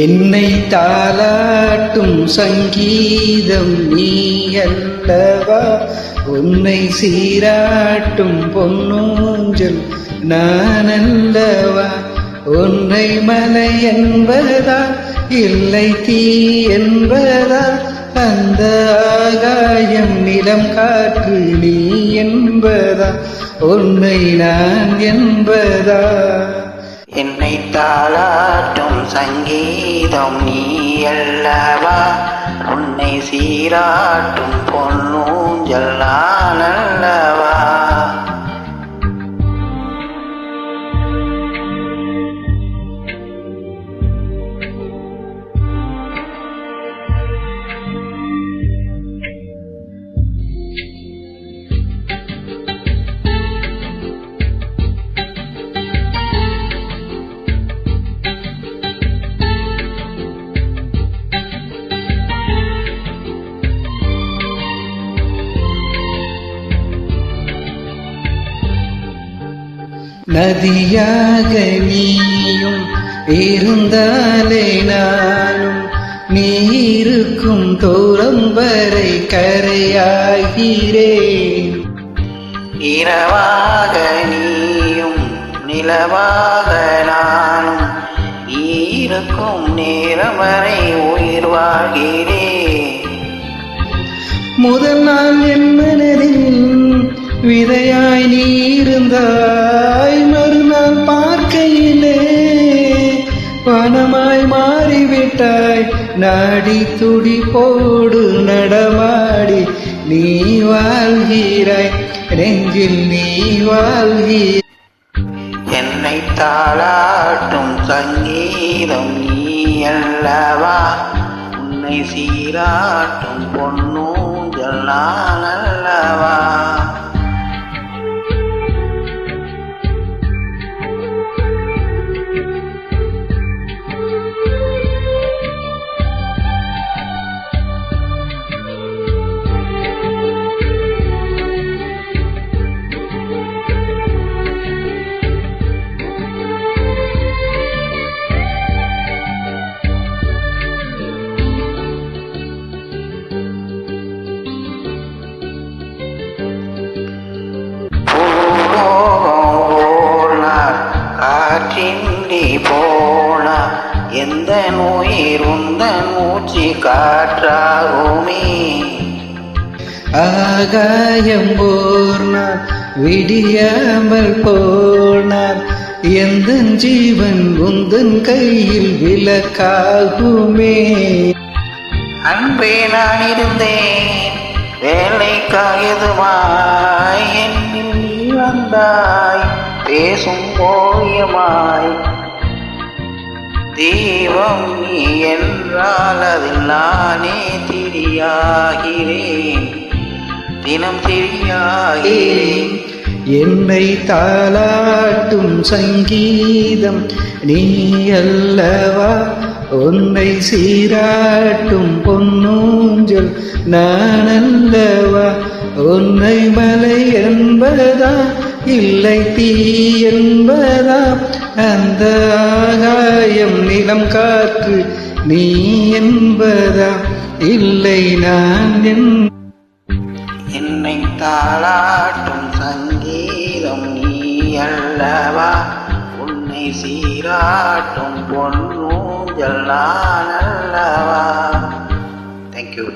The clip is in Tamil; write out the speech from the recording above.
என்னை தாலாட்டும் சங்கீதம் நீ அல்லவா, உன்னை சீராட்டும் பொன்னூஞ்சல் நான் அல்லவா. உன்னை மலை என்பதா இல்லை தீ என்பதா, அந்த ஆகாயம் நிலம் காற்று நீ என்பதா, உன்னை நான் என்பதா. என்னை தாளாட்டும் சங்கீதம் நீ அல்லவா, உன்னை சீராட்டும் பொன்னூஞ்சல் நான் அல்லவா. நதியாக நீயும் இருந்தாலே நானும், நீ இருக்கும் தூரம் வரை கரையாகிறேன். இரவாக நீயும் நிலவாக நானும், நீ இருக்கும் நேரம் வரை உயிர் வாழ்கிறேன். முதல் நாள் என் மனதில் விதையாய் நீ இருந்தாய், மறுநாள் பார்க்கையிலே வனமாய் மாறிவிட்டாய். நாடி துடி போடு நடமாடி நீ வாழ்கிறாய், நெஞ்சில் நீ வாழ்கிறாய். என்னை தாளாட்டும் சங்கீதம் நீ அல்லவா, உன்னை சீராட்டும் பொன்னூஞ்சல் நான் அல்லவா. காற்றின்றி போனா எந்த நோயிர் உந்தன் மூச்சு காற்றாகுமே. ஆகாயம் போர்னார் விடியாமல் போனார், எந்த ஜீவன் உந்தன் கையில் விளக்காகுமே. அன்பே நான் இருந்தேன் வேலைக்காயதுமாய், என்னில் நீ வந்தாய் பேசும் ஓவியமாய். தெய்வம் நீ என்றால் அதில் நானே திரியாகிறேன், தினம் திரியாகிறேன். என்னை தாளாட்டும் சங்கீதம் நீ அல்லவா, உன்னை சீராட்டும் பொன்னூஞ்சல் நான் அல்லவா. உன்னை மலை என்பதா இல்லை தீ என்பதா, அந்த ஆகாயம் நிலம் காற்று நீ என்பதா, இல்லை நான் என்னை தாளாட்டும் சங்கீதம் நீ அல்லவா, உன்னை சீராட்டும் பொன்னூஞ்சல் நான் அல்லவா. தேங்க்யூ.